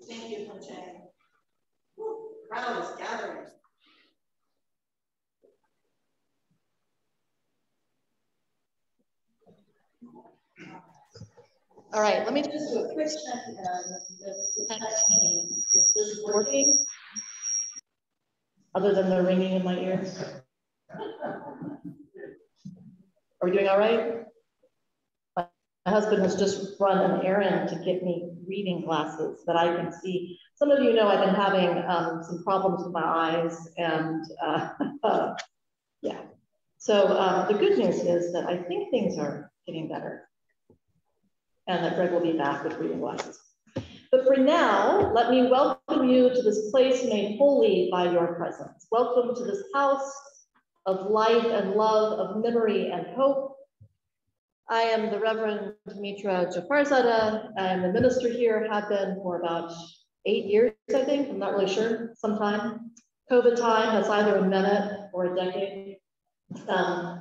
Thank you, Jay. Crowd is gathering. All right, let me just do a quick check. Is this working? Other than the ringing in my ears? Are we doing all right? My husband has just run an errand to get me reading glasses that I can see. Some of you know I've been having some problems with my eyes, and yeah. So the good news is that I think things are getting better, and that Greg will be back with reading glasses. But for now, let me welcome you to this place made holy by your presence. Welcome to this house of life and love, of memory and hope. I am the Reverend Mitra Jafarzadeh. I am the minister here, have been for about 8 years, I think. I'm not really sure, sometime. COVID time has either a minute or a decade. My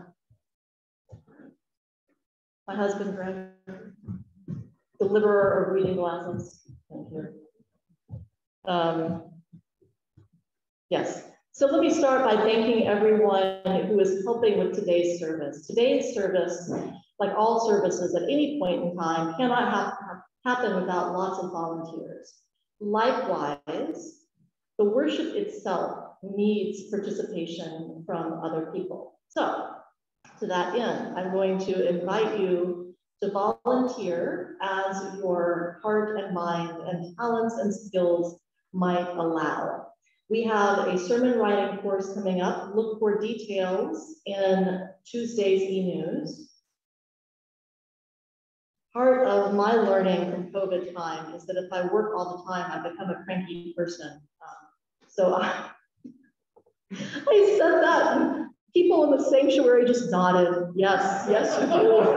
husband, Greg, deliverer of reading glasses. Thank you. Yes. So let me start by thanking everyone who is helping with today's service. Today's service, like all services at any point in time, cannot happen without lots of volunteers. Likewise, the worship itself needs participation from other people. So to that end, I'm going to invite you to volunteer as your heart and mind and talents and skills might allow. We have a sermon writing course coming up. Look for details in Tuesday's e-news. Part of my learning from COVID time is that if I work all the time, I become a cranky person. So I said that. People in the sanctuary just nodded. Yes, yes, you do.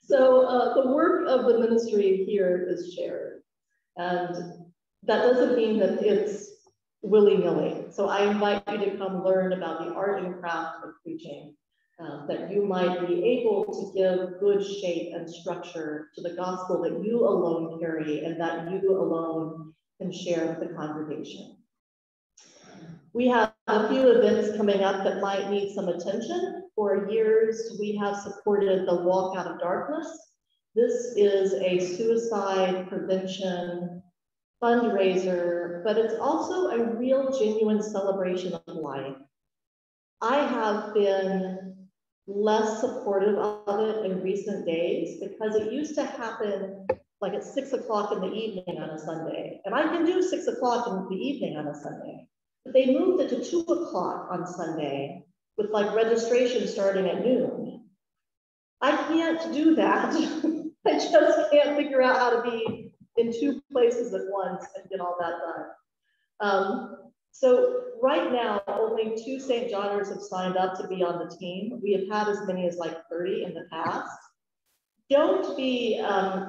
So the work of the ministry here is shared. And that doesn't mean that it's willy-nilly. So I invite you to come learn about the art and craft of preaching, that you might be able to give good shape and structure to the gospel that you alone carry and that you alone can share with the congregation. We have a few events coming up that might need some attention. For years, we have supported the Walk Out of Darkness. This is a suicide prevention fundraiser, but it's also a real genuine celebration of life. I have been less supportive of it in recent days because it used to happen like at 6 o'clock in the evening on a Sunday. And I can do 6 o'clock in the evening on a Sunday, but they moved it to 2 o'clock on Sunday with like registration starting at noon. I can't do that. I just can't figure out how to be in 2 places at once and get all that done. So right now, only 2 St. Johners have signed up to be on the team. We have had as many as like 30 in the past. Don't be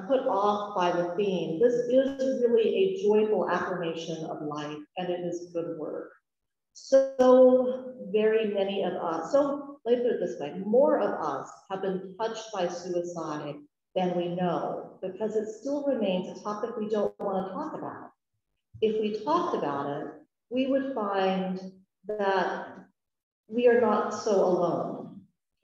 put off by the theme. This is really a joyful affirmation of life, and it is good work. So very many of us, so let me put it this way, more of us have been touched by suicide than we know, because it still remains a topic we don't want to talk about. If we talked about it, we would find that we are not so alone,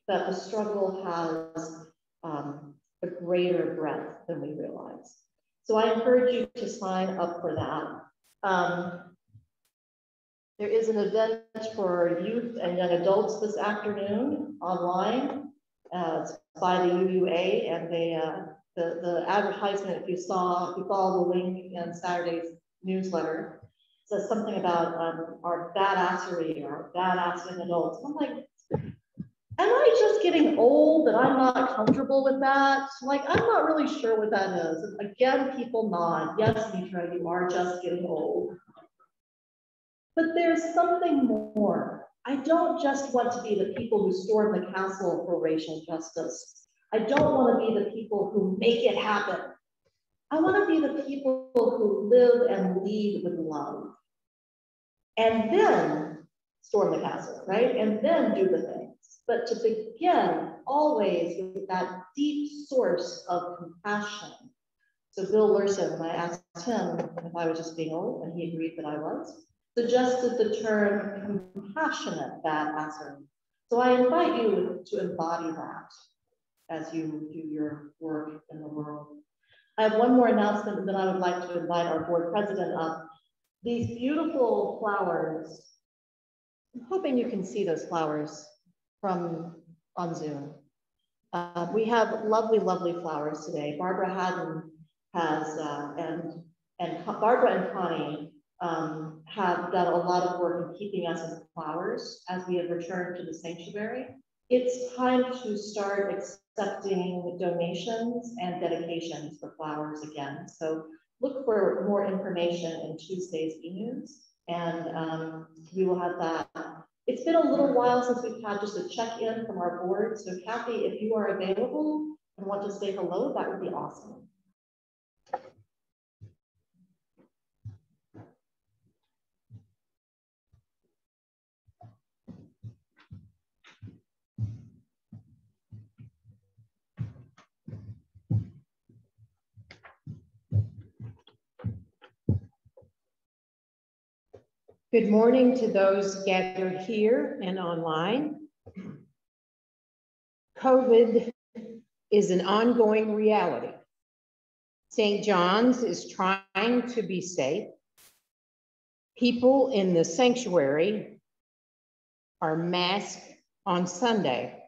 that the struggle has a greater breadth than we realize. So I encourage you to sign up for that. There is an event for youth and young adults this afternoon online. It's by the UUA, and the advertisement, if you follow the link in Saturday's newsletter, says something about our badassery or badassing adults. I'm like, am I just getting old that I'm not comfortable with that? Like, I'm not really sure what that is. And again, people nod. Yes, Mitra, you are just getting old. But there's something more. I don't just want to be the people who storm the castle for racial justice. I don't want to be the people who make it happen. I want to be the people who live and lead with love. And then storm the castle, right? And then do the things. But to begin always with that deep source of compassion. So Bill Lurson, when I asked him if I was just being old, and he agreed that I was, suggested the term compassionate badassery. So I invite you to embody that as you do your work in the world. I have one more announcement, and then I would like to invite our board president up. These beautiful flowers, I'm hoping you can see those flowers from on Zoom. We have lovely, lovely flowers today. Barbara Haddon has, and Barbara and Connie have done a lot of work in keeping us in flowers as we have returned to the sanctuary. It's time to start accepting donations and dedications for flowers again. So look for more information in Tuesday's e-news, and we will have that. It's been a little while since we've had just a check-in from our board. So Kathy, if you are available and want to say hello, that would be awesome. Good morning to those gathered here and online. COVID is an ongoing reality. St. John's is trying to be safe. People in the sanctuary are masked on Sunday.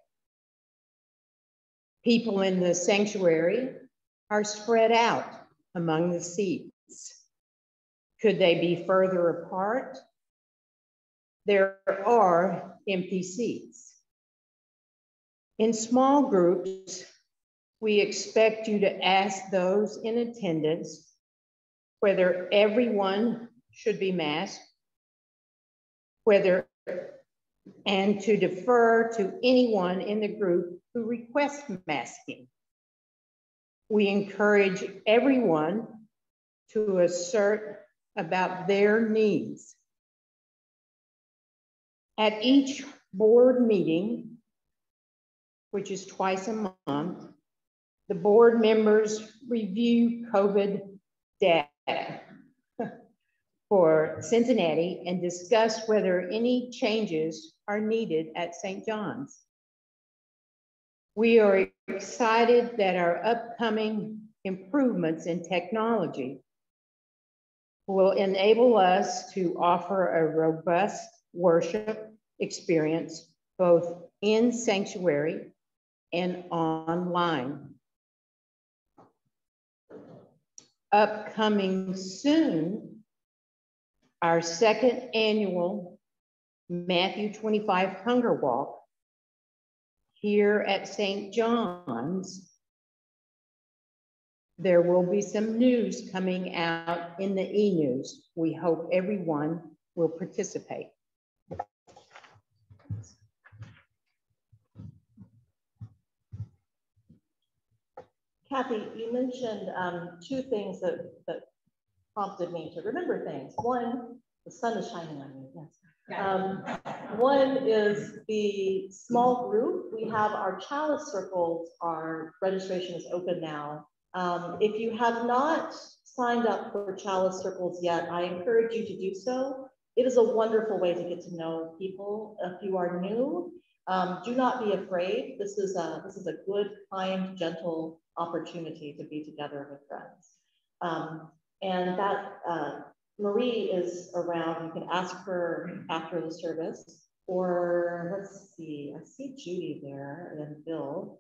People in the sanctuary are spread out among the seats. Could they be further apart? There are empty seats. In small groups, we expect you to ask those in attendance whether everyone should be masked, and to defer to anyone in the group who requests masking. We encourage everyone to assert about their needs. At each board meeting, which is twice a month, the board members review COVID data for Cincinnati and discuss whether any changes are needed at St. John's. We are excited that our upcoming improvements in technology will enable us to offer a robust worship experience both in sanctuary and online. Upcoming soon, our second annual Matthew 25 Hunger Walk here at St. John's. There will be some news coming out in the e-news. We hope everyone will participate. Kathy, you mentioned two things that prompted me to remember things. One, the sun is shining on you, yes. One is the small group. We have our Chalice Circles. Our registration is open now. If you have not signed up for Chalice Circles yet, I encourage you to do so. It is a wonderful way to get to know people. If you are new, do not be afraid. This is a good, kind, gentle opportunity to be together with friends. And that Marie is around. You can ask her after the service, or let's see, I see Judy there and Bill.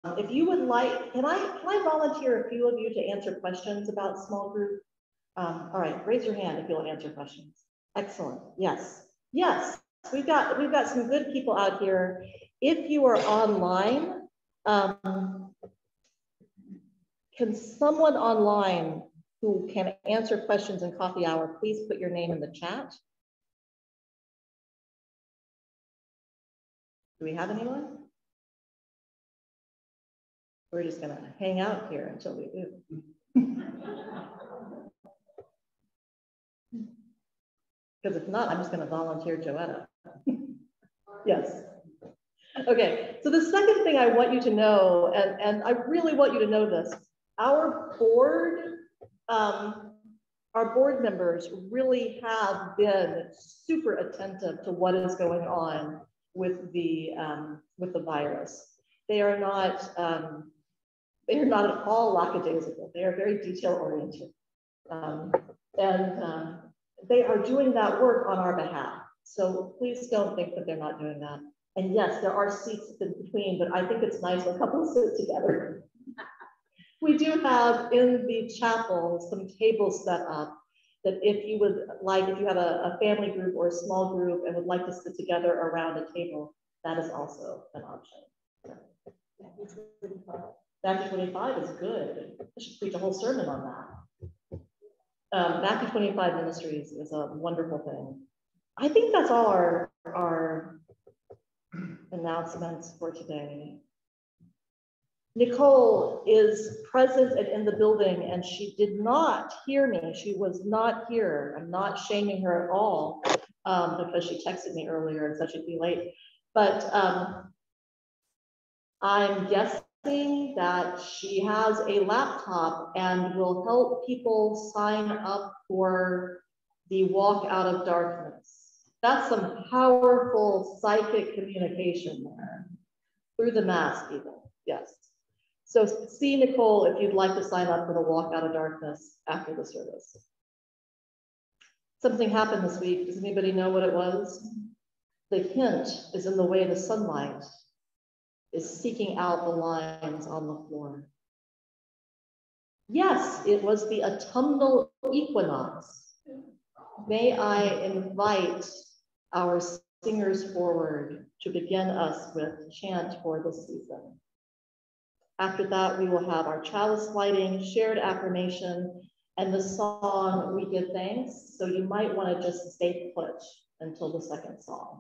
If you would like, can I volunteer a few of you to answer questions about small group? All right, raise your hand if you'll answer questions. Excellent. Yes. Yes. We've got some good people out here. If you are online, can someone online who can answer questions in coffee hour, please put your name in the chat? Do we have anyone? We're just gonna hang out here until we do. Because if not, I'm just gonna volunteer Joetta. Yes. Okay, so the second thing I want you to know, and I really want you to know this, our board members really have been super attentive to what is going on with the virus. They are not at all lackadaisical. They are very detail oriented, and they are doing that work on our behalf. So please don't think that they're not doing that. And yes, there are seats in between, but I think it's nice when couples sit together. We do have in the chapel some tables set up that if you would like, if you have a family group or a small group and would like to sit together around a table, that is also an option. Matthew 25 is good. I should preach a whole sermon on that. Matthew 25 Ministries is a wonderful thing. I think that's all our announcements for today. Nicole is present and in the building, and she did not hear me. She was not here. I'm not shaming her at all because she texted me earlier and said she'd be late. But I'm guessing that she has a laptop and will help people sign up for the walk out of darkness. That's some powerful psychic communication there, through the mask even, yes. So see Nicole if you'd like to sign up for the walk out of darkness after the service. Something happened this week. Does anybody know what it was? The hint is in the way the sunlight is seeking out the lines on the floor. Yes, it was the autumnal equinox. May I invite our singers forward to begin us with chant for this season. After that, we will have our chalice lighting, shared affirmation, and the song, We Give Thanks. So you might want to just stay put until the second song.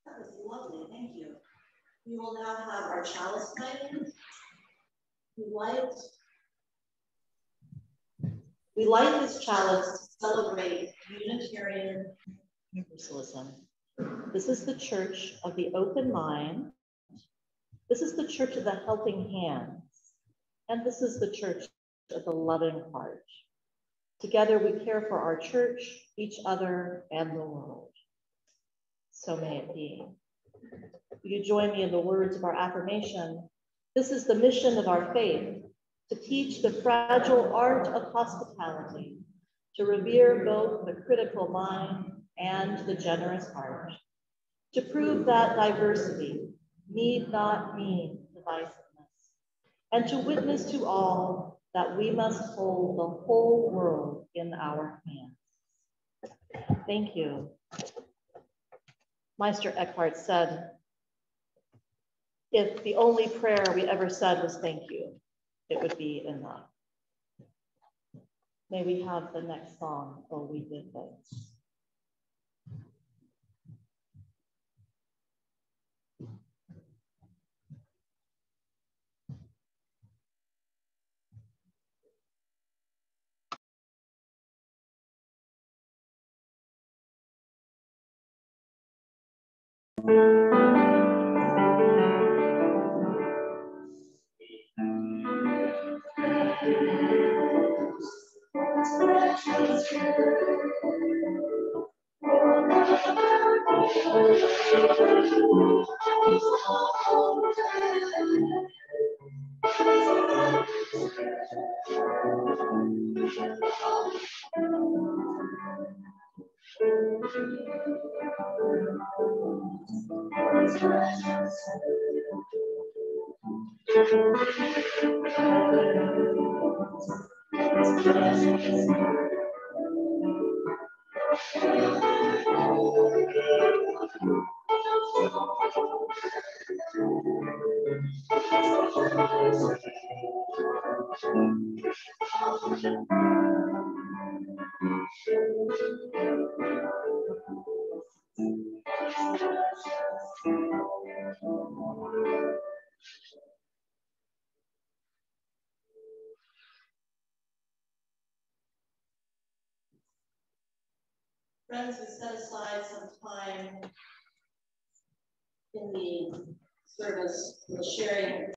That was lovely, thank you. We will now have our chalice playing. We light this chalice to celebrate Unitarian Universalism. This is the church of the open mind. This is the church of the helping hands. And this is the church of the loving heart. Together we care for our church, each other, and the world. So may it be. Will you join me in the words of our affirmation? This is the mission of our faith, to teach the fragile art of hospitality, to revere both the critical mind and the generous heart, to prove that diversity need not mean divisiveness, and to witness to all that we must hold the whole world in our hands. Thank you. Meister Eckhart said, if the only prayer we ever said was thank you, it would be enough. May we have the next song, Oh, We Did This. Friends, we set aside some time in the service for sharing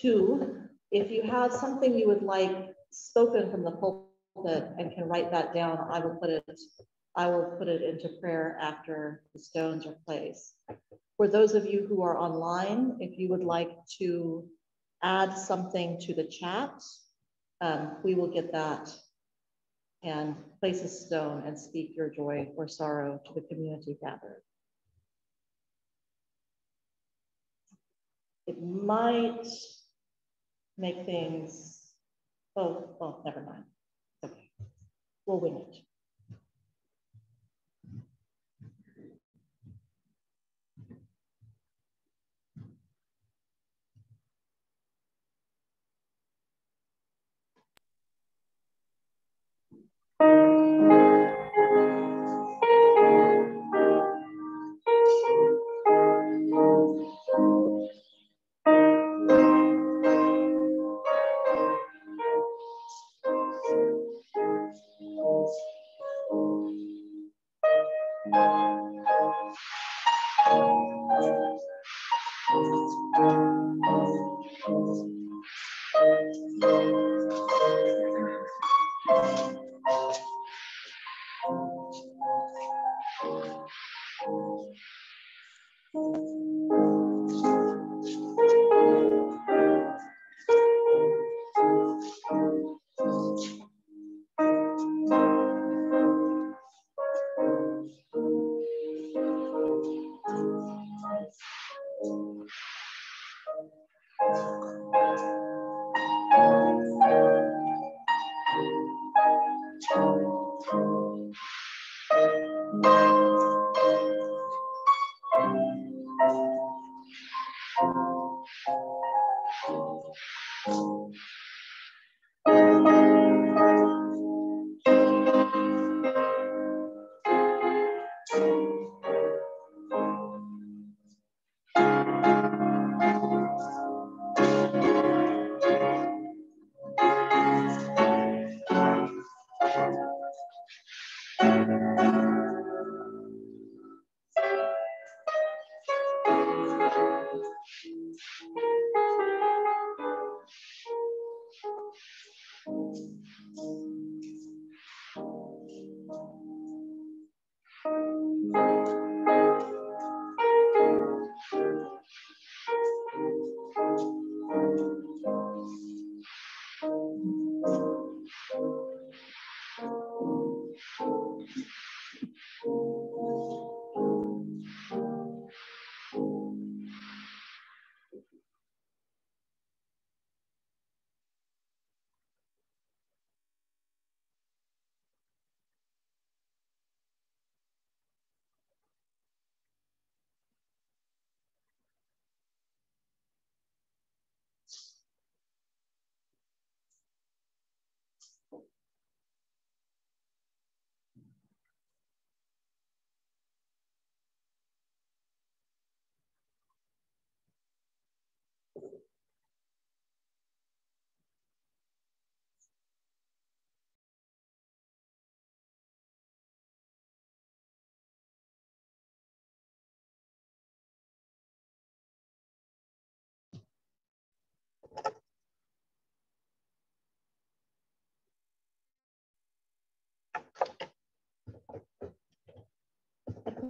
Two, if you have something you would like spoken from the pulpit and can write that down, I will put it into prayer after the stones are placed. For those of you who are online, if you would like to add something to the chat, we will get that and place a stone and speak your joy or sorrow to the community gathered. It might make things, oh, never mind. Okay, we'll wing it.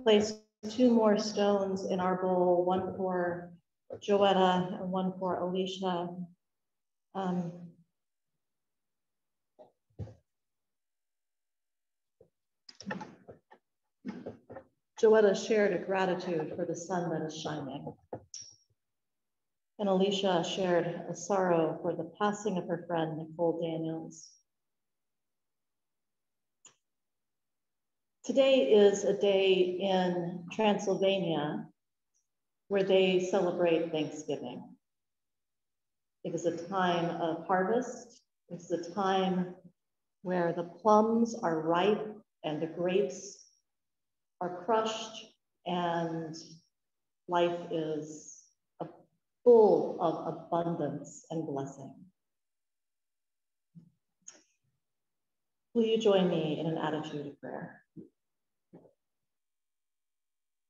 Place 2 more stones in our bowl, one for Joetta and one for Alicia. Joetta shared a gratitude for the sun that is shining. And Alicia shared a sorrow for the passing of her friend, Nicole Daniels. Today is a day in Transylvania where they celebrate Thanksgiving. It is a time of harvest. It's a time where the plums are ripe and the grapes are crushed and life is full of abundance and blessing. Will you join me in an attitude of prayer?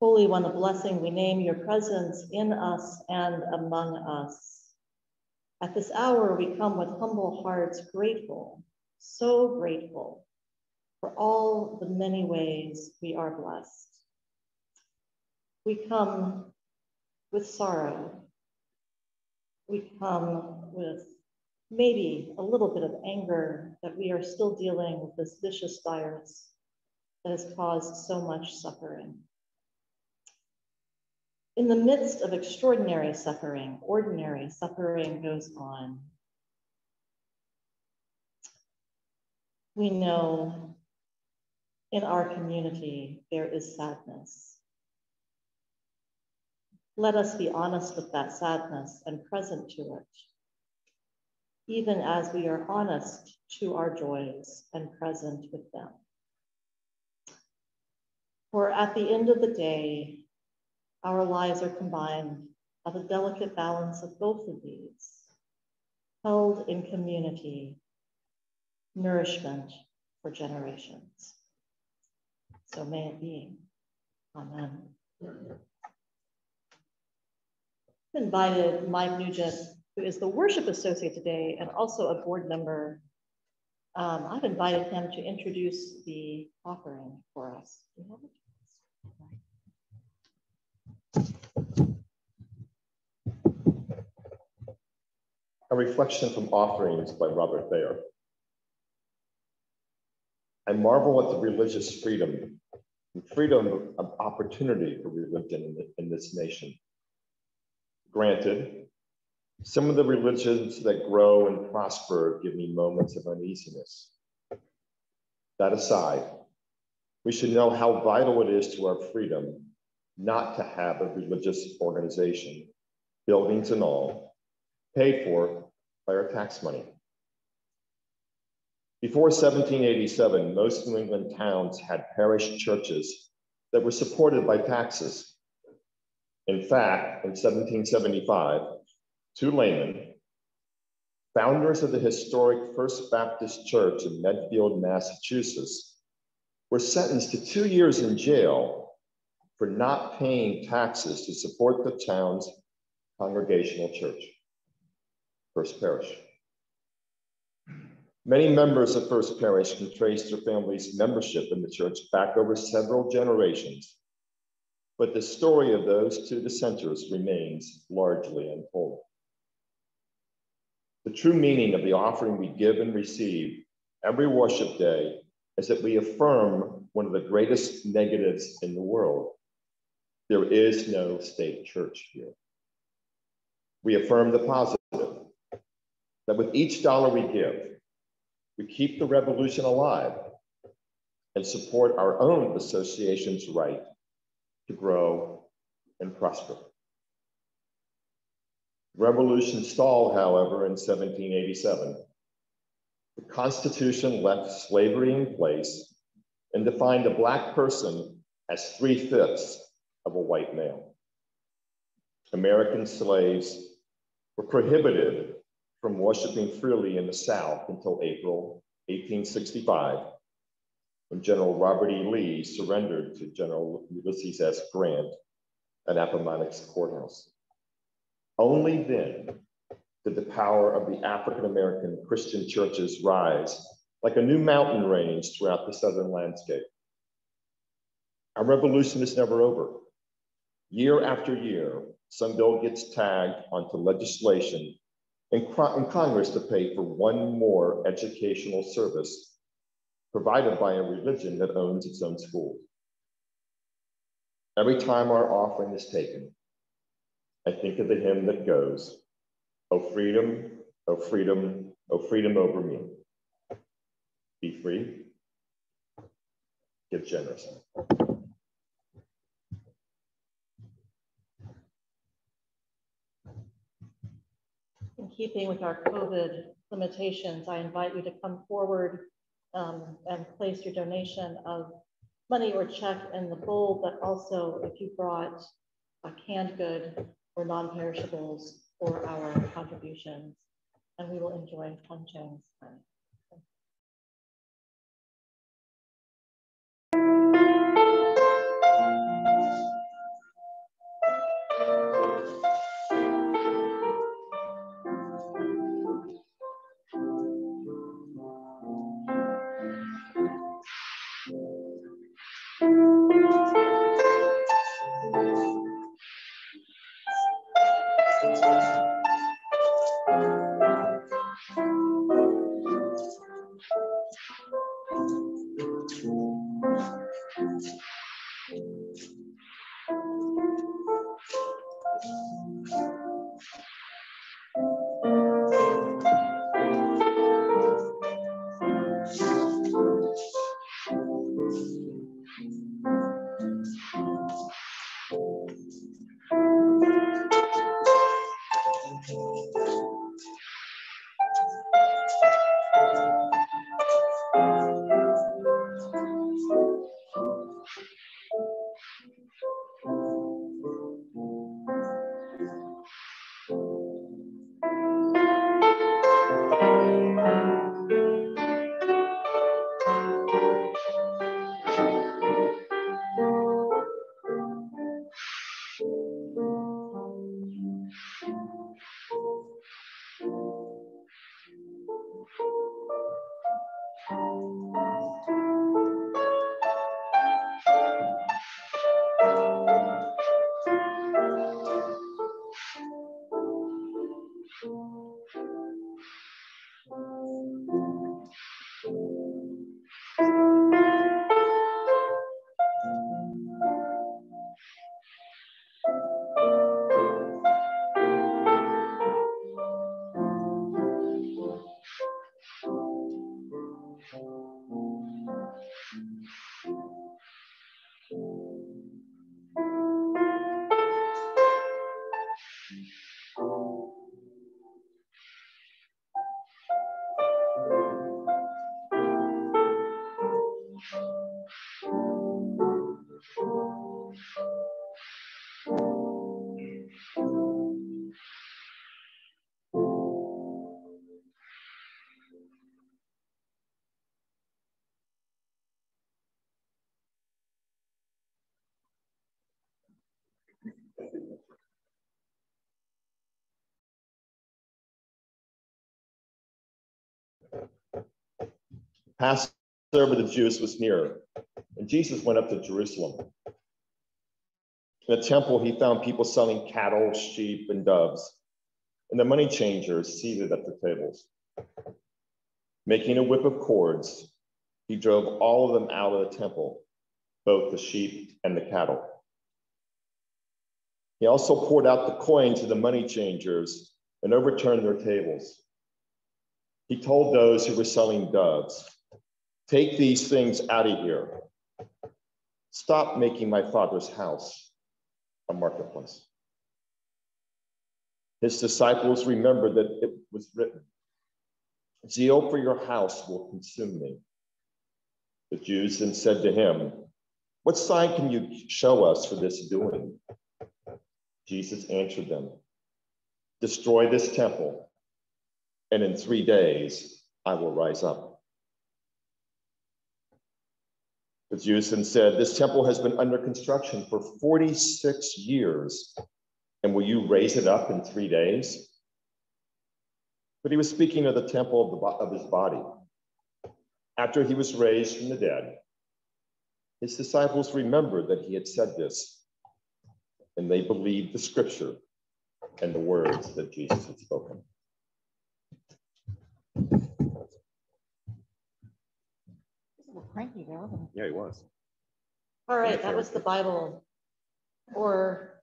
Holy One of blessing, we name your presence in us and among us. At this hour, we come with humble hearts, grateful, so grateful for all the many ways we are blessed. We come with sorrow. We come with maybe a little bit of anger that we are still dealing with this vicious virus that has caused so much suffering. In the midst of extraordinary suffering, ordinary suffering goes on. We know in our community there is sadness. Let us be honest with that sadness and present to it, even as we are honest to our joys and present with them. For at the end of the day, our lives are combined by the delicate balance of both of these, held in community, nourishment for generations. So may it be. Amen. Invited Mike Nugent, who is the worship associate today and also a board member. I've invited him to introduce the offering for us. A reflection from Offerings by Robert Thayer. I marvel at the religious freedom and freedom of opportunity for religion in this nation. Granted, some of the religions that grow and prosper give me moments of uneasiness. That aside, we should know how vital it is to our freedom not to have a religious organization, buildings and all, paid for by our tax money. Before 1787, most New England towns had parish churches that were supported by taxes. In fact, in 1775, two laymen, founders of the historic First Baptist Church in Medfield, Massachusetts, were sentenced to 2 years in jail for not paying taxes to support the town's congregational church, First Parish. Many members of First Parish can trace their family's membership in the church back over several generations, but the story of those two dissenters remains largely untold. The true meaning of the offering we give and receive every worship day is that we affirm one of the greatest negatives in the world. There is no state church here. We affirm the positive, that with each dollar we give, we keep the revolution alive and support our own association's right to grow and prosper. Revolution stalled, however, in 1787. The Constitution left slavery in place and defined a Black person as 3/5 of a white male. American slaves were prohibited from worshiping freely in the South until April 1865, when General Robert E. Lee surrendered to General Ulysses S. Grant at Appomattox Courthouse. Only then did the power of the African-American Christian churches rise like a new mountain range throughout the Southern landscape. Our revolution is never over. Year after year, some bill gets tagged onto legislation in Congress to pay for one more educational service provided by a religion that owns its own schools. Every time our offering is taken, I think of the hymn that goes, "Oh freedom, oh freedom, oh freedom over me. Be free, give generously." In keeping with our COVID limitations, I invite you to come forward and place your donation of money or check in the bowl, but also if you brought a canned good or non-perishables for our contributions, and we will enjoy punching. Passover of the Jews was near, and Jesus went up to Jerusalem. In the temple, he found people selling cattle, sheep, and doves, and the money changers seated at the tables. Making a whip of cords, he drove all of them out of the temple, both the sheep and the cattle. He also poured out the coin to the money changers and overturned their tables. He told those who were selling doves, "Take these things out of here. Stop making my Father's house a marketplace." His disciples remembered that it was written, "Zeal for your house will consume me." The Jews then said to him, "What sign can you show us for this doing?" Jesus answered them, "Destroy this temple, and in 3 days I will rise up." The Jews then said, "This temple has been under construction for 46 years, and will you raise it up in 3 days?" But he was speaking of the temple of his body. After he was raised from the dead, his disciples remembered that he had said this, and they believed the scripture and the words that Jesus had spoken. Cranky there, wasn't he? Yeah, he was. All right, that was the Bible. Or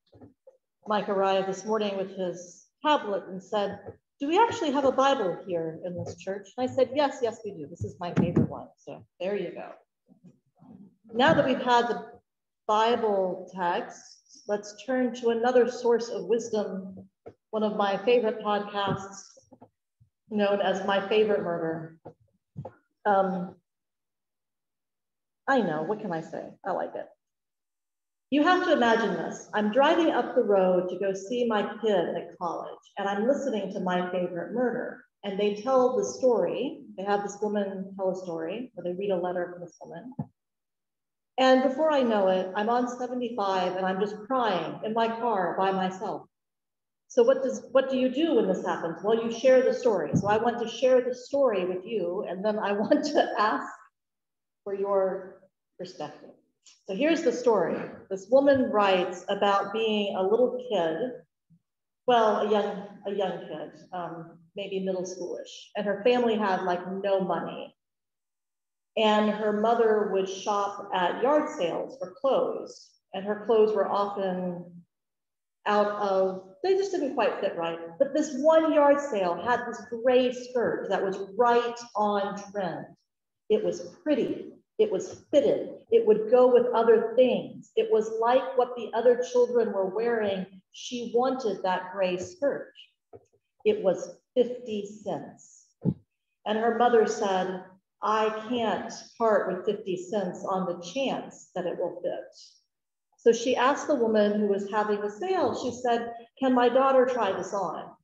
Mike arrived this morning with his tablet and said, "Do we actually have a Bible here in this church?" And I said, yes, we do. This is my favorite one. So there you go. Now that we've had the Bible text, let's turn to another source of wisdom, one of my favorite podcasts, known as My Favorite Murder. I know, what can I say? I like it. You have to imagine this. I'm driving up the road to go see my kid at college, and I'm listening to My Favorite Murder. And they tell the story. They have this woman tell a story, or they read a letter from this woman. And before I know it, I'm on 75 and I'm just crying in my car by myself. So what do you do when this happens? Well, you share the story. So I want to share the story with you, and then I want to ask for your perspective. So here's the story. This woman writes about being a little kid, well, a young kid, maybe middle schoolish, and her family had like no money. And her mother would shop at yard sales for clothes, and her clothes were often they just didn't quite fit right. But this one yard sale had this gray skirt that was right on trend. It was pretty. It was fitted. It would go with other things. It was like what the other children were wearing. She wanted that gray skirt. It was 50 cents. And her mother said, "I can't part with 50 cents on the chance that it will fit." So she asked the woman who was having the sale, she said, "Can my daughter try this on?"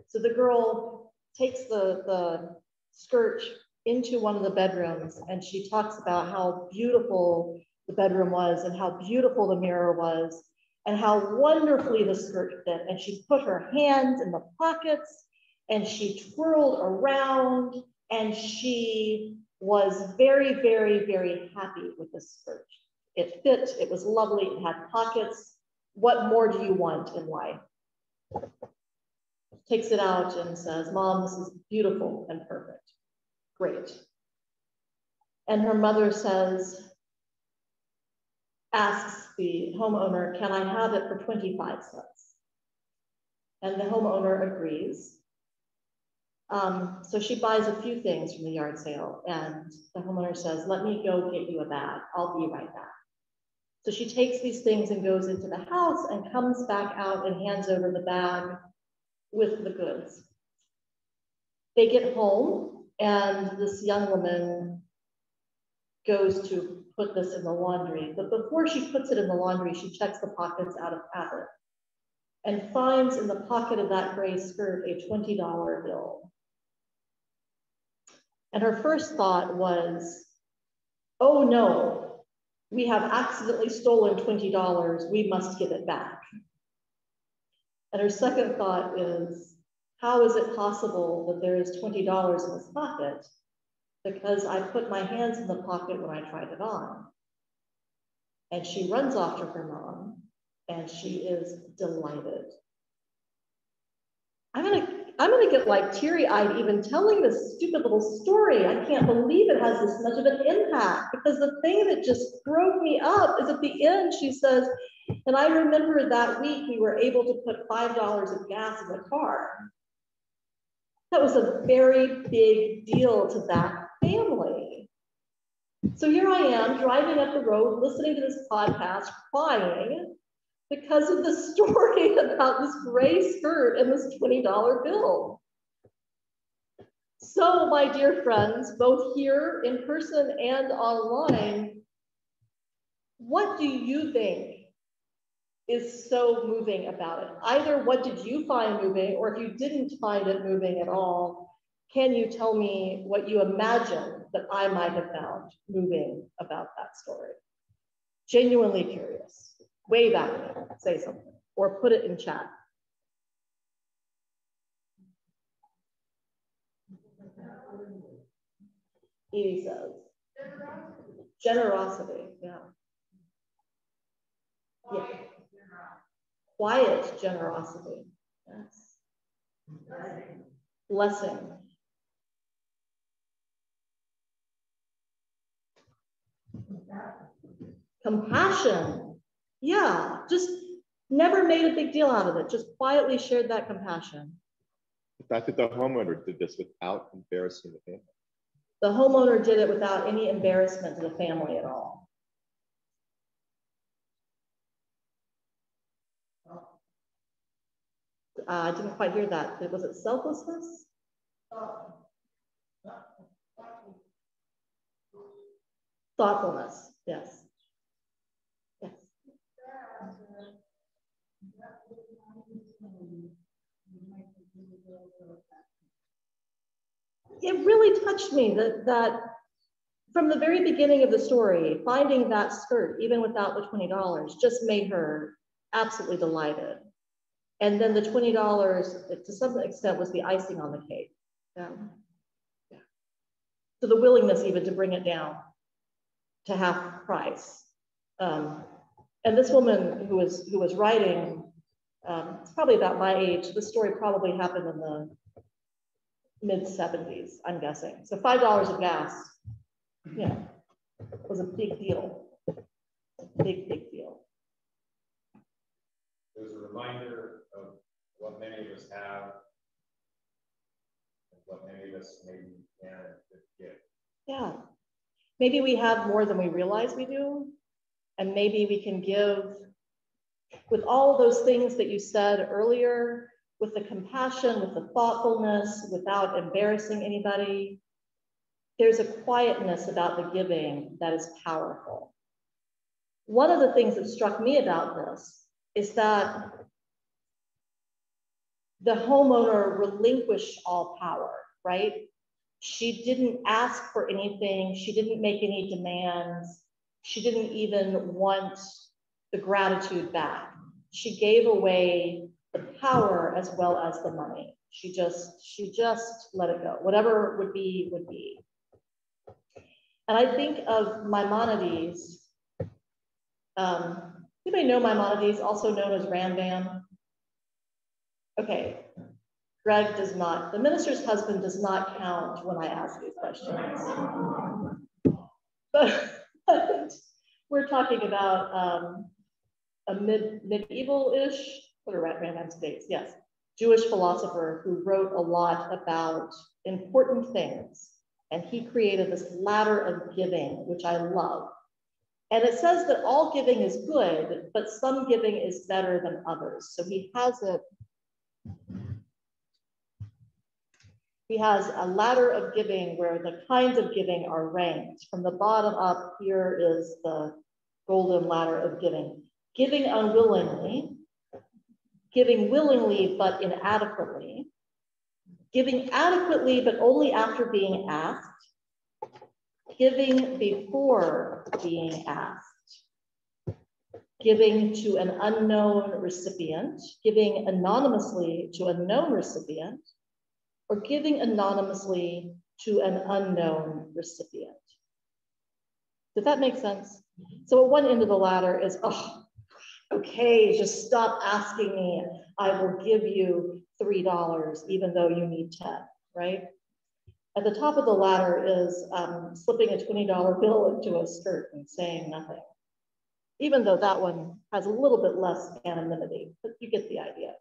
So the girl takes the skirt into one of the bedrooms, and she talks about how beautiful the bedroom was and how beautiful the mirror was and how wonderfully the skirt fit. And she put her hands in the pockets and she twirled around, and she was very, very, very happy with the skirt. It fit, it was lovely, it had pockets. What more do you want in life? Takes it out and says, "Mom, this is beautiful and perfect." Great. And her mother asks the homeowner, "Can I have it for 25 cents? And the homeowner agrees. So she buys a few things from the yard sale, and the homeowner says, "Let me go get you a bag. I'll be right back." So she takes these things and goes into the house and comes back out and hands over the bag with the goods. They get home, and this young woman goes to put this in the laundry. But before she puts it in the laundry, she checks the pockets out of habit and finds in the pocket of that gray skirt a $20 bill. And her first thought was, "Oh no, we have accidentally stolen $20. We must give it back." And her second thought is, how is it possible that there is $20 in this pocket? because I put my hands in the pocket when I tried it on. And she runs off to her mom, and she is delighted. I'm gonna get like teary-eyed even telling this stupid little story. I can't believe it has this much of an impact, because the thing that just broke me up is at the end, she says, and I remember that week we were able to put $5 of gas in the car. That was a very big deal to that family. So here I am driving up the road, listening to this podcast, crying because of the story about this gray skirt and this $20 bill. So my dear friends, both here in person and online, what do you think is so moving about it? Either what did you find moving, or if you didn't find it moving at all, can you tell me what you imagine that I might have found moving about that story? Genuinely curious. Wave at me, say something, or put it in chat. Edie says, generosity, yeah. Yeah. Quiet generosity, yes. Blessing. Compassion, yeah, just never made a big deal out of it, just quietly shared that compassion. The fact that the homeowner did this without embarrassing the family. The homeowner did it without any embarrassment to the family at all. I didn't quite hear that. Was it selflessness? Thoughtfulness, yes. Yes. It really touched me that from the very beginning of the story, finding that skirt, even without the $20, just made her absolutely delighted. And then the $20, to some extent, was the icing on the cake. Yeah. So the willingness even to bring it down to half price. And this woman who was writing, it's probably about my age. This story probably happened in the mid-70s, I'm guessing. So $5 of gas, yeah, was a big deal. Big deal. It was a reminder of what many of us have and what many of us maybe can get. Yeah. Maybe we have more than we realize we do. And maybe we can give with all those things that you said earlier, with the compassion, with the thoughtfulness, without embarrassing anybody. There's a quietness about the giving that is powerful. One of the things that struck me about this is that the homeowner relinquished all power, right? She didn't ask for anything. She didn't make any demands. She didn't even want the gratitude back. She gave away the power as well as the money. She just let it go. Whatever would be, would be. And I think of Maimonides. Anybody know Maimonides, also known as Rambam? Okay, Greg does not. The minister's husband does not count when I ask these questions. But we're talking about a medieval-ish, what are Rambam's dates? Yes, Jewish philosopher who wrote a lot about important things. And he created this ladder of giving, which I love. And it says that all giving is good, but some giving is better than others. So he has a ladder of giving where the kinds of giving are ranked. From the bottom up, here is the golden ladder of giving. Giving unwillingly, giving willingly but inadequately, giving adequately but only after being asked, giving before being asked, giving to an unknown recipient, giving anonymously to a known recipient, or giving anonymously to an unknown recipient. Does that make sense? So at one end of the ladder is, oh, okay, just stop asking me. I will give you $3, even though you need 10, right? At the top of the ladder is slipping a $20 bill into a skirt and saying nothing, even though that one has a little bit less anonymity, but you get the idea.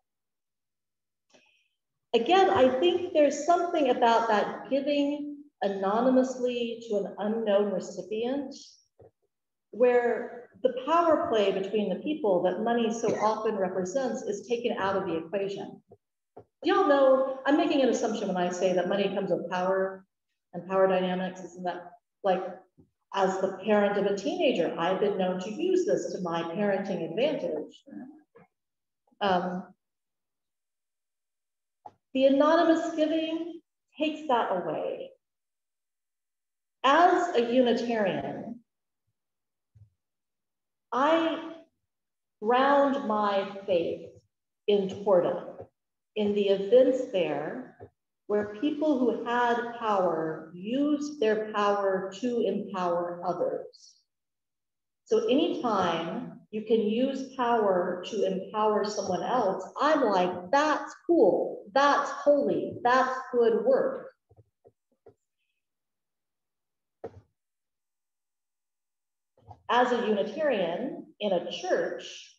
Again, I think there's something about that giving anonymously to an unknown recipient where the power play between the people that money so often represents is taken out of the equation. Do y'all know, I'm making an assumption when I say that money comes with power and power dynamics. Isn't that like, as the parent of a teenager, I've been known to use this to my parenting advantage. The anonymous giving takes that away. As a Unitarian, I ground my faith in Torda, in the events there where people who had power used their power to empower others. So anytime you can use power to empower someone else, I'm like, that's cool, that's holy, that's good work. As a Unitarian in a church,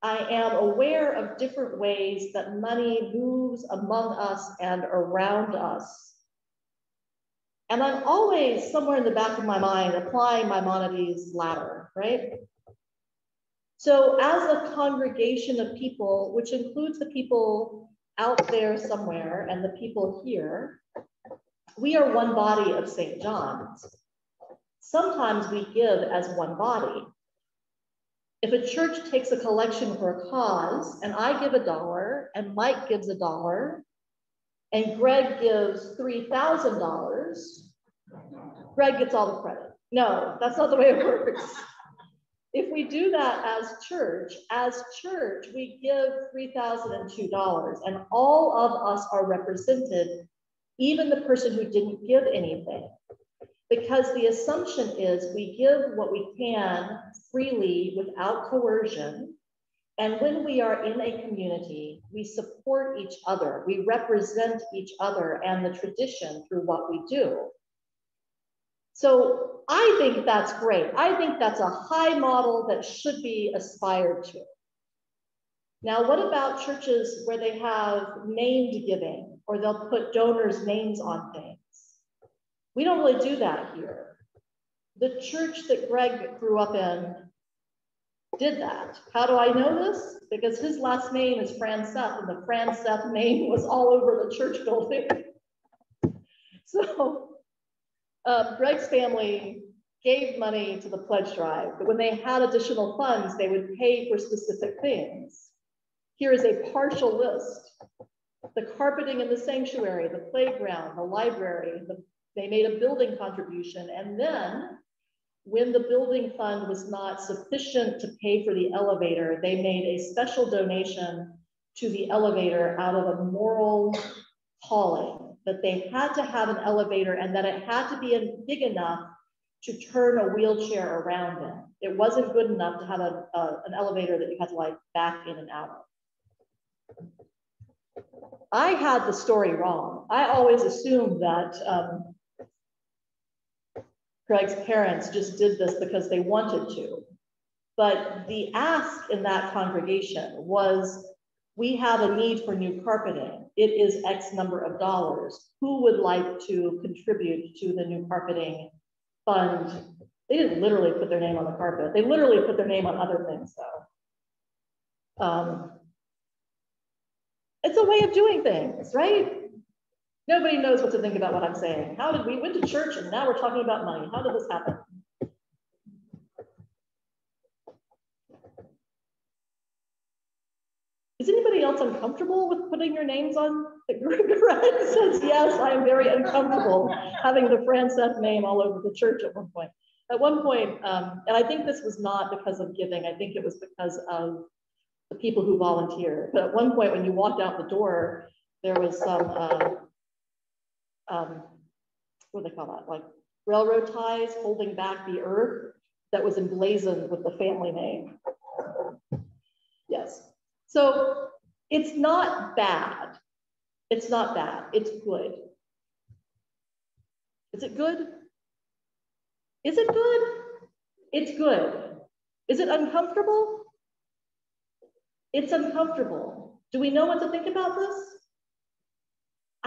I am aware of different ways that money moves among us and around us. And I'm always somewhere in the back of my mind applying Maimonides' ladder, right? So as a congregation of people, which includes the people out there somewhere and the people here, we are one body of St. John's. Sometimes we give as one body. If a church takes a collection for a cause and I give $1 and Mike gives $1 and Greg gives $3,000, Greg gets all the credit. No, that's not the way it works. If we do that as church, we give $3,002 and all of us are represented, even the person who didn't give anything. Because the assumption is we give what we can freely without coercion. And when we are in a community, we support each other. We represent each other and the tradition through what we do. So I think that's great. I think that's a high model that should be aspired to. Now, what about churches where they have named giving or they'll put donors' names on things? We don't really do that here. The church that Greg grew up in did that. How do I know this? Because his last name is Franseth, and the Franseth name was all over the church building. So Greg's family gave money to the pledge drive, but when they had additional funds, they would pay for specific things. Here is a partial list. The carpeting in the sanctuary, the playground, the library, they made a building contribution, and then when the building fund was not sufficient to pay for the elevator, they made a special donation to the elevator out of a moral calling, that they had to have an elevator and that it had to be big enough to turn a wheelchair around in. It wasn't good enough to have an elevator that you had to like back in and out of. I had the story wrong. I always assumed that Greg's parents just did this because they wanted to. But the ask in that congregation was, we have a need for new carpeting. It is X number of dollars. Who would like to contribute to the new carpeting fund? They didn't literally put their name on the carpet. They literally put their name on other things though. It's a way of doing things, right? Nobody knows what to think about what I'm saying. How did we went to church and now we're talking about money? How did this happen? Is anybody else uncomfortable with putting your names on? Greg says, yes, I am very uncomfortable having the Franseth name all over the church at one point. At one point, and I think this was not because of giving, I think it was because of the people who volunteer. But at one point when you walked out the door, there was some what do they call that? Like railroad ties holding back the earth that was emblazoned with the family name. Yes. So it's not bad. It's not bad. It's good. Is it good? Is it good? It's good. Is it uncomfortable? It's uncomfortable. Do we know what to think about this?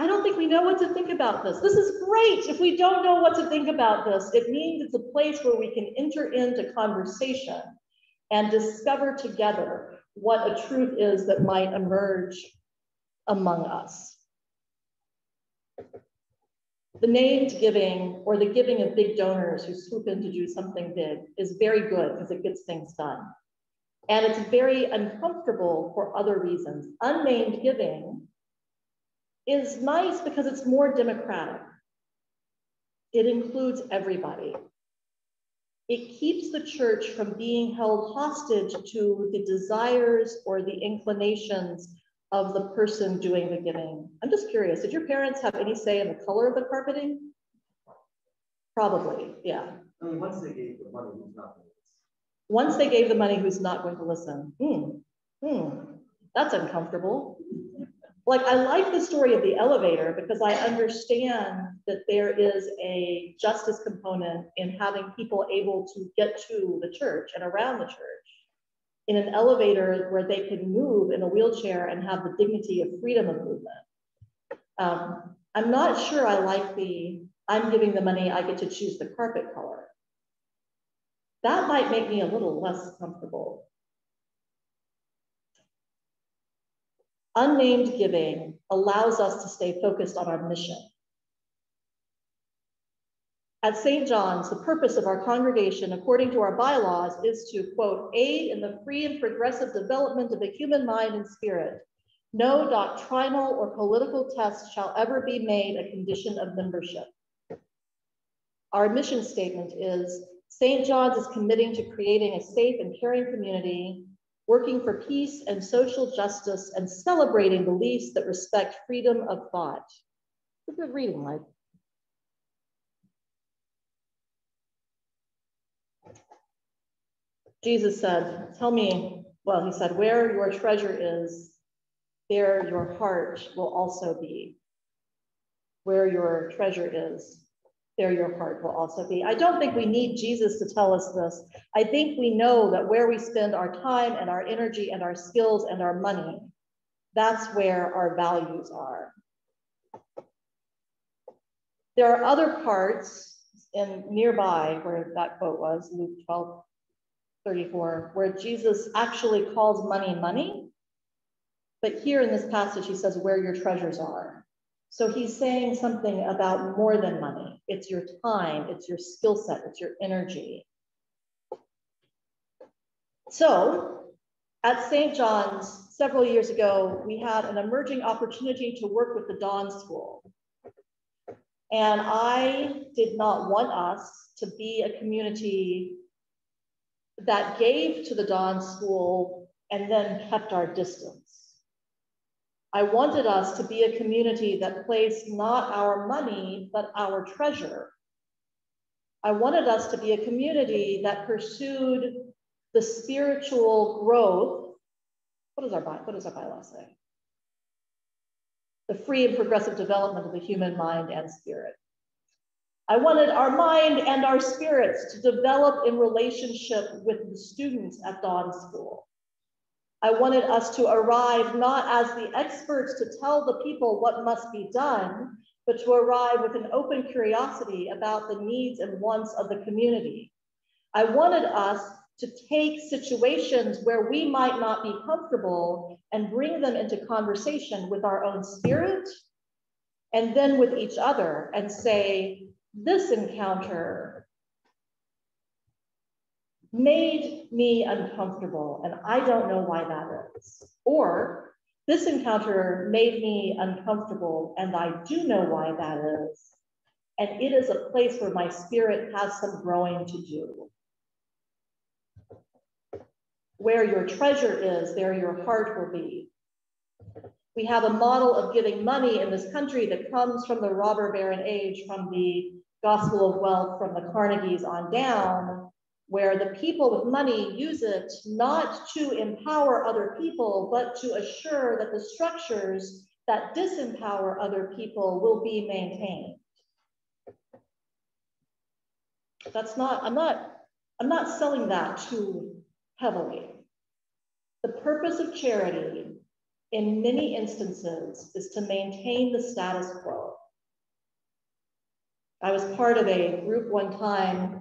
I don't think we know what to think about this. This is great. If we don't know what to think about this, it means it's a place where we can enter into conversation and discover together what a truth is that might emerge among us. The named giving or the giving of big donors who swoop in to do something big is very good because it gets things done. And it's very uncomfortable for other reasons. Unnamed giving is nice because it's more democratic. It includes everybody. It keeps the church from being held hostage to the desires or the inclinations of the person doing the giving. I'm just curious, did your parents have any say in the color of the carpeting? Probably, yeah. I mean, once they gave the money, who's not going to listen? Once they gave the money, who's not going to listen? That's uncomfortable. Like, I like the story of the elevator because I understand that there is a justice component in having people able to get to the church and around the church in an elevator where they can move in a wheelchair and have the dignity of freedom of movement. I'm not sure I like the, I'm giving the money, I get to choose the carpet color. That might make me a little less comfortable. Unnamed giving allows us to stay focused on our mission. At St. John's, the purpose of our congregation, according to our bylaws, is to, quote, aid in the free and progressive development of the human mind and spirit. No doctrinal or political test shall ever be made a condition of membership. Our mission statement is, St. John's is committing to creating a safe and caring community, working for peace and social justice, and celebrating beliefs that respect freedom of thought. It's a good reading, like. Jesus said, tell me, well, he said, where your treasure is, there your heart will also be. Where your treasure is, there your heart will also be. I don't think we need Jesus to tell us this. I think we know that where we spend our time and our energy and our skills and our money, that's where our values are. There are other parts in nearby where that quote was, Luke 12:34, where Jesus actually calls money money. But here in this passage, he says, where your treasures are. So he's saying something about more than money. It's your time, it's your skill set, it's your energy. So at St. John's, several years ago, we had an emerging opportunity to work with the Dawn School. And I did not want us to be a community that gave to the Dawn School and then kept our distance. I wanted us to be a community that placed not our money, but our treasure. I wanted us to be a community that pursued the spiritual growth. What does our bylaw say? The free and progressive development of the human mind and spirit. I wanted our mind and our spirits to develop in relationship with the students at Dawn School. I wanted us to arrive not as the experts to tell the people what must be done, but to arrive with an open curiosity about the needs and wants of the community. I wanted us to take situations where we might not be comfortable and bring them into conversation with our own spirit and then with each other and say, this encounter made me uncomfortable, and I don't know why that is. Or this encounter made me uncomfortable, and I do know why that is. And it is a place where my spirit has some growing to do. Where your treasure is, there your heart will be. We have a model of giving money in this country that comes from the robber baron age, from the gospel of wealth from the Carnegies on down, where the people with money use it not to empower other people, but to assure that the structures that disempower other people will be maintained. I'm not selling that too heavily. The purpose of charity in many instances is to maintain the status quo. I was part of a group one time,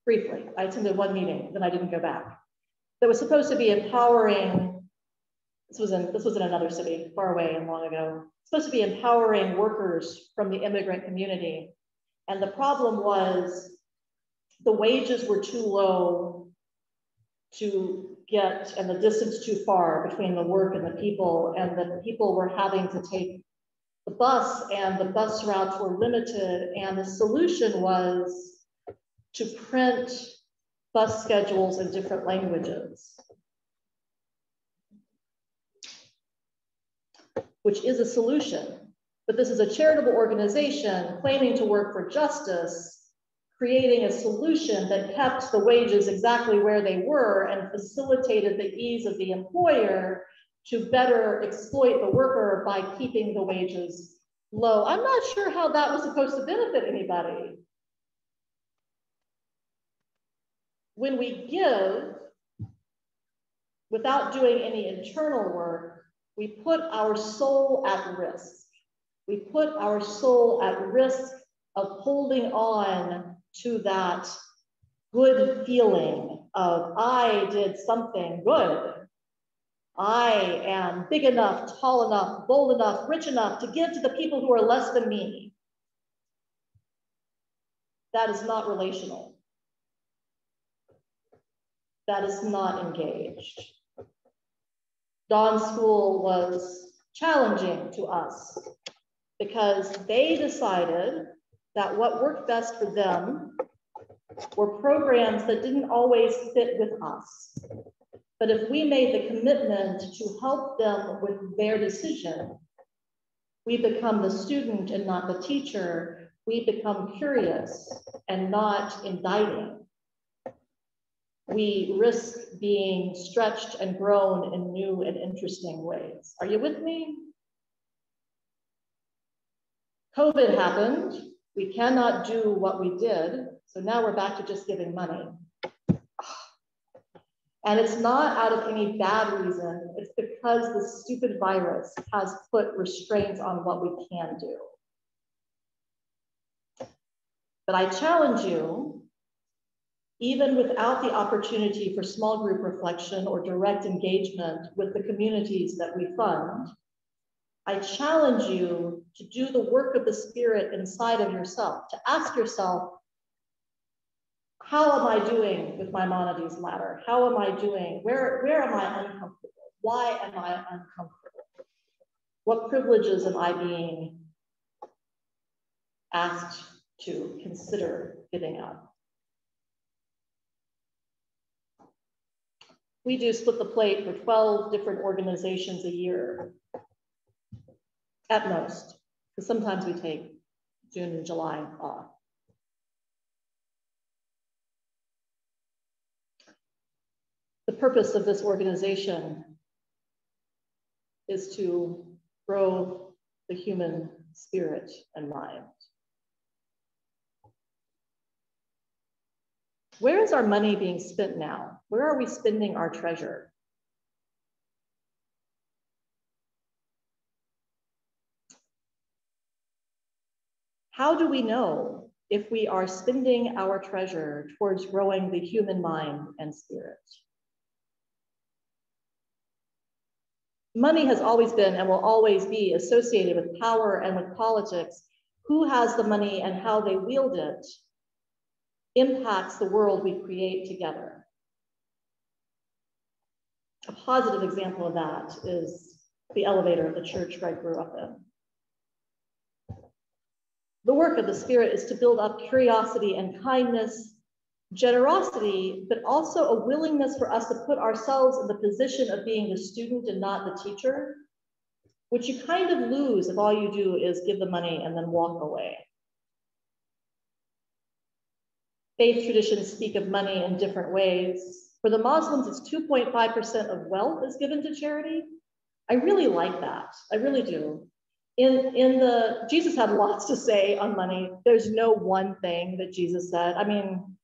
briefly. I attended one meeting, then I didn't go back. That was supposed to be empowering, this was in another city, far away and long ago, supposed to be empowering workers from the immigrant community. And the problem was the wages were too low to get, and the distance too far between the work and the people people were having to take the bus, and the bus routes were limited, and the solution was to print bus schedules in different languages, which is a solution. But this is a charitable organization claiming to work for justice, creating a solution that kept the wages exactly where they were and facilitated the ease of the employer to better exploit the worker by keeping the wages low. I'm not sure how that was supposed to benefit anybody. When we give, without doing any internal work, we put our soul at risk. We put our soul at risk of holding on to that good feeling of, I did something good. I am big enough, tall enough, bold enough, rich enough to give to the people who are less than me. That is not relational. That is not engaged. Dawn's school was challenging to us because they decided that what worked best for them were programs that didn't always fit with us. But if we made the commitment to help them with their decision, we become the student and not the teacher. We become curious and not indicting. We risk being stretched and grown in new and interesting ways. Are you with me? COVID happened. We cannot do what we did. So now we're back to just giving money. And it's not out of any bad reason. It's because the stupid virus has put restraints on what we can do. But I challenge you, even without the opportunity for small group reflection or direct engagement with the communities that we fund, I challenge you to do the work of the Spirit inside of yourself, to ask yourself, how am I doing with Maimonides' ladder? How am I doing? Where am I uncomfortable? Why am I uncomfortable? What privileges am I being asked to consider giving up? We do split the plate for 12 different organizations a year, at most, because sometimes we take June and July off. The purpose of this organization is to grow the human spirit and mind. Where is our money being spent now? Where are we spending our treasure? How do we know if we are spending our treasure towards growing the human mind and spirit? Money has always been and will always be associated with power and with politics. Who has the money and how they wield it impacts the world we create together. A positive example of that is the elevator of the church where I grew up in. The work of the Spirit is to build up curiosity and kindness, generosity, but also a willingness for us to put ourselves in the position of being the student and not the teacher, which you kind of lose if all you do is give the money and then walk away. Faith traditions speak of money in different ways. For the Muslims, it's 2.5% of wealth is given to charity. I really like that. I really do. Jesus had lots to say on money. There's no one thing that Jesus said. I mean,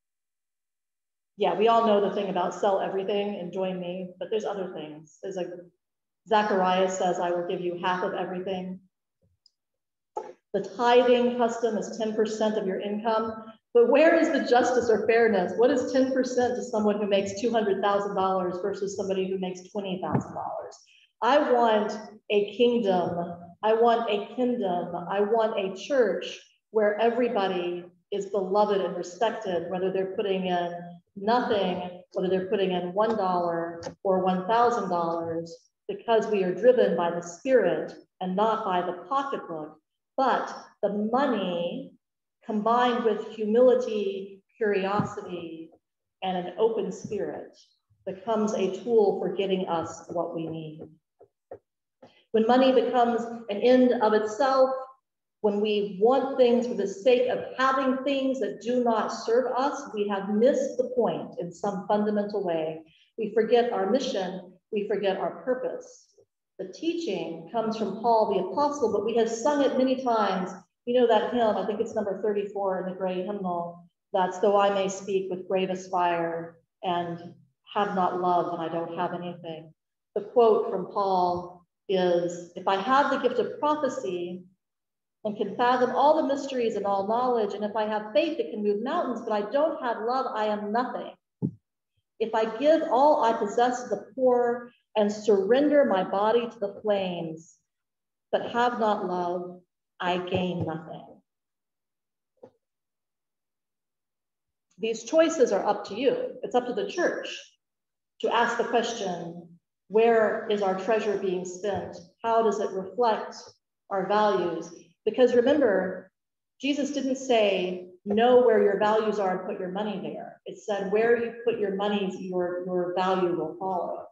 yeah, we all know the thing about sell everything and join me, but there's other things. There's like Zacharias says, I will give you half of everything. The tithing custom is 10% of your income, but where is the justice or fairness? What is 10% to someone who makes $200,000 versus somebody who makes $20,000? I want a kingdom. I want a kingdom. I want a church where everybody is beloved and respected, whether they're putting in nothing, whether they're putting in $1 or $1,000, because we are driven by the Spirit and not by the pocketbook. But the money combined with humility, curiosity, and an open spirit becomes a tool for getting us what we need. When money becomes an end of itself, when we want things for the sake of having things that do not serve us, we have missed the point in some fundamental way. We forget our mission, we forget our purpose. The teaching comes from Paul the Apostle, but we have sung it many times. You know that hymn, I think it's number 34 in the gray hymnal, that's though I may speak with bravest fire and have not love, then I don't have anything. The quote from Paul is, if I have the gift of prophecy and can fathom all the mysteries and all knowledge, and if I have faith that can move mountains, but I don't have love, I am nothing. If I give all I possess to the poor and surrender my body to the flames, but have not love, I gain nothing. These choices are up to you. It's up to the church to ask the question, where is our treasure being spent? How does it reflect our values? Because remember, Jesus didn't say, know where your values are and put your money there. It said, where you put your money, your value will follow.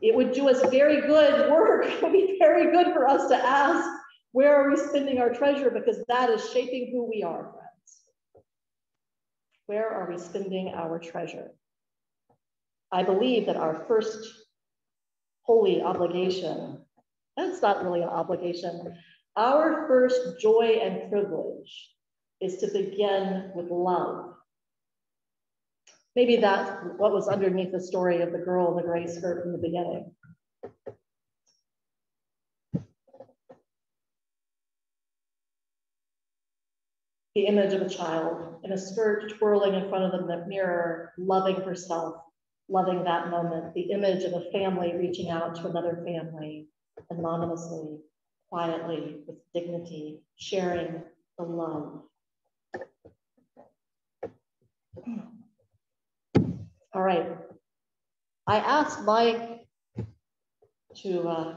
It would do us very good work. It would be very good for us to ask, where are we spending our treasure? Because that is shaping who we are, friends. Where are we spending our treasure? I believe that our first holy obligation, that's not really an obligation, our first joy and privilege is to begin with love. Maybe that's what was underneath the story of the girl in the gray skirt from the beginning. The image of a child in a skirt twirling in front of the mirror, loving herself, loving that moment. The image of a family reaching out to another family, anonymously, quietly, with dignity, sharing the love. All right. I asked Mike to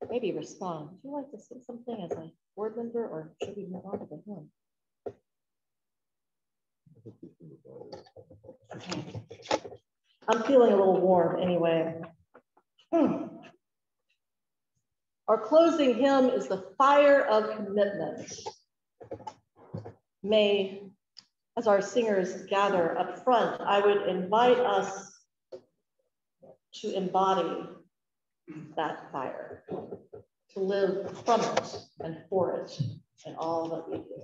maybe respond. Would you like to say something as a board member, or should we move on to him? Okay. I'm feeling a little warm anyway. Our closing hymn is the Fire of Commitment. May, as our singers gather up front, I would invite us to embody that fire, to live from it and for it in all that we do.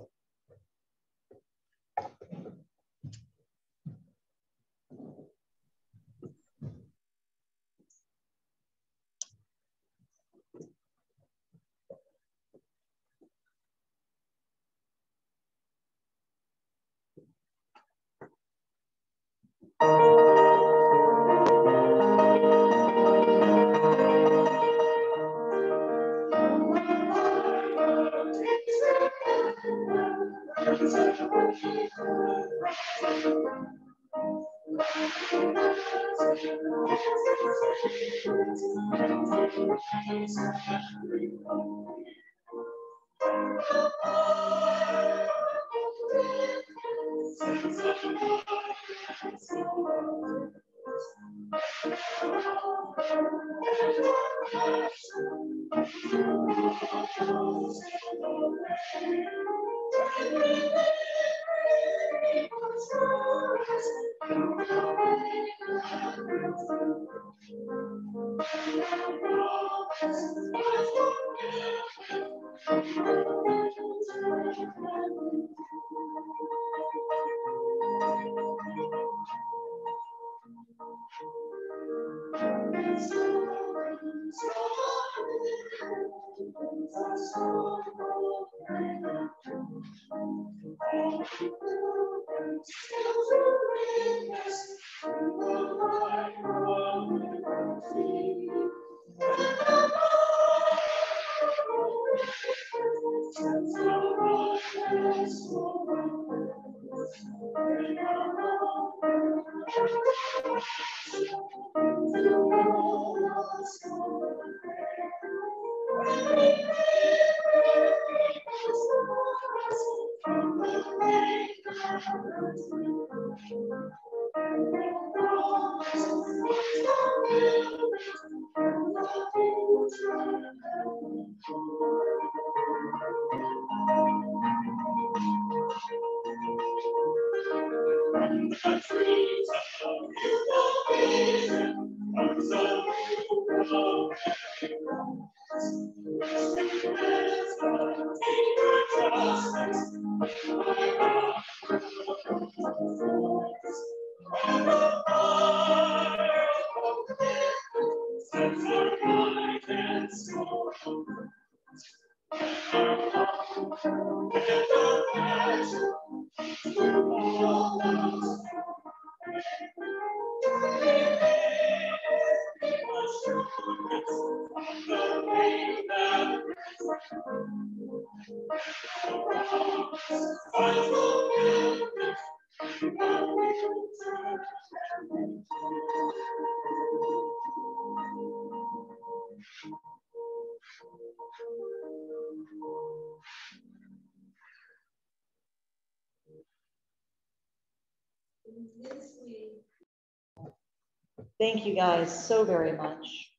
Thank you guys so very much.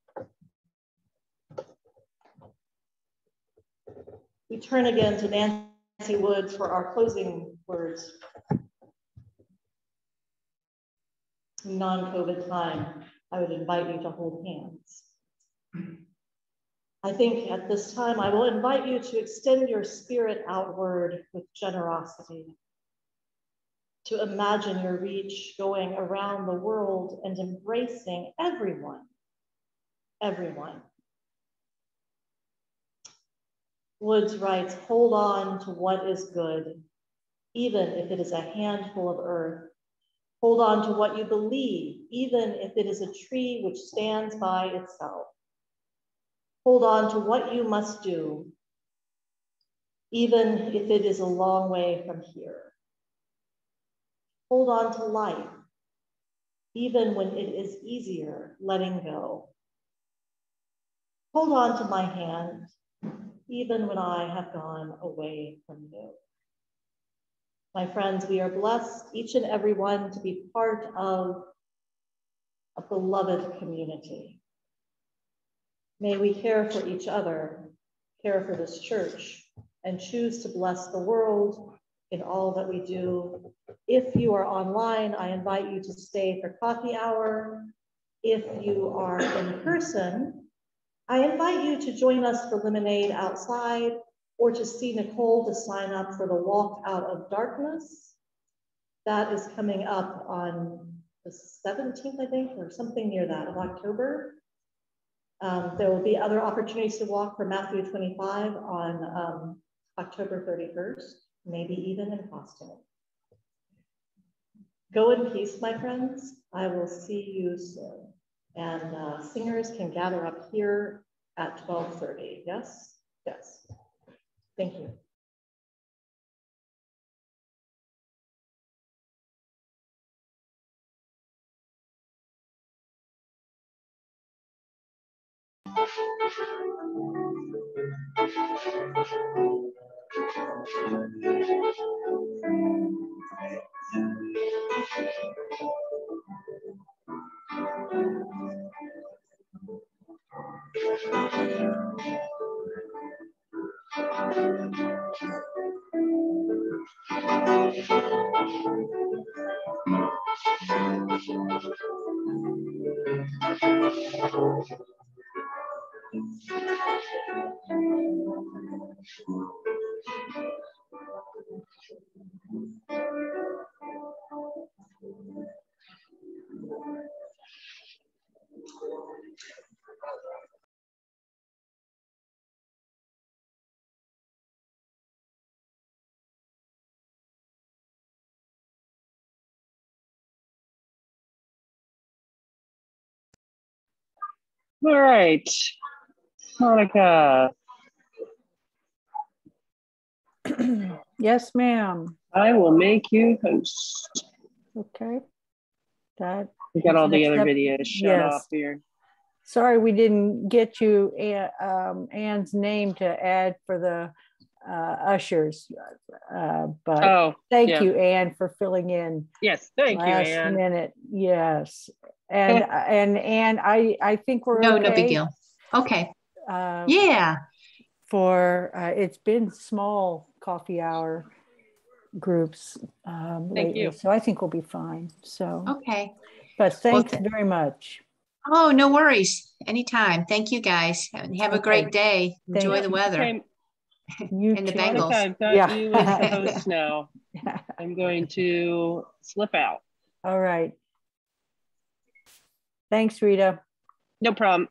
We turn again to Nancy Woods for our closing words. In non-COVID time, I would invite you to hold hands. I think at this time, I will invite you to extend your spirit outward with generosity, to imagine your reach going around the world and embracing everyone, everyone. Woods writes, hold on to what is good, even if it is a handful of earth. Hold on to what you believe, even if it is a tree which stands by itself. Hold on to what you must do, even if it is a long way from here. Hold on to life, even when it is easier letting go. Hold on to my hand, even when I have gone away from you. My friends, we are blessed, each and every one, to be part of a beloved community. May we care for each other, care for this church, and choose to bless the world in all that we do. If you are online, I invite you to stay for coffee hour. If you are in person, I invite you to join us for lemonade outside, or to see Nicole to sign up for the Walk Out of Darkness. That is coming up on the 17th, I think, or something near that, of October. There will be other opportunities to walk for Matthew 25 on October 31st, maybe even in costume. Go in peace, my friends. I will see you soon. And singers can gather up here at 12:30. Yes? Yes. Thank you. All right, Monica, Yes, ma'am. I will make you host. Okay. That We got all the other Except- videos shut yes. off here. Sorry, we didn't get you Anne's name to add for the ushers, but Oh, thank yeah. you, Anne, for filling in Yes, thank you, last Anne. minute. Yes, and Anne, I think we're No, okay. no big deal. Okay. Uh, Yeah. For it's been small coffee hour groups lately, you. so I think we'll be fine. So, Okay. but thanks Well, very much. Oh, no worries. Anytime. Thank you guys. And have a great day. Enjoy the weather. Okay, You And the too. Bengals. Monica, I've got Yeah. you as the host now. I'm going to slip out. All right. Thanks, Rita. No problem.